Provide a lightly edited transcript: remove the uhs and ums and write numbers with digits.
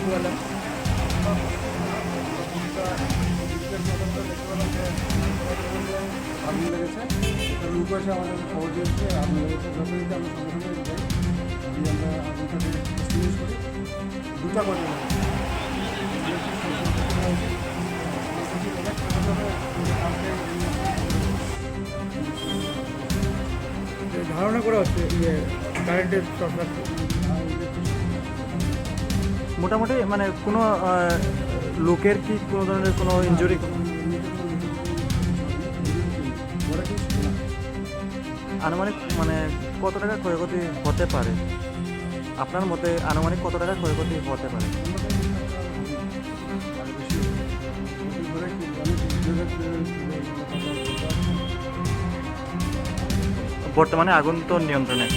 দেখতে পেলাম। আগুন লেগেছে, লোক এসে আমাদের খবর দিয়েছে আগুন লেগেছে। যথারীতি আমরা সঙ্গে সঙ্গে যাই, দিয়ে আমরা আগুনটাকে এক্সটিংগুইশ করি। দুটা করে ধারণা করা হচ্ছে কারেন্টের শর্ট সার্কিট। মোটামুটি মানে কোনো লোকের কি কোনো ধরনের কোনো ইনজুরি, আনুমানিক মানে কত টাকা ক্ষয়ক্ষতি হতে পারে আপনার মতে? আনুমানিক কত টাকা ক্ষয়ক্ষতি হতে পারে? বর্তমানে আগুন তো নিয়ন্ত্রণে।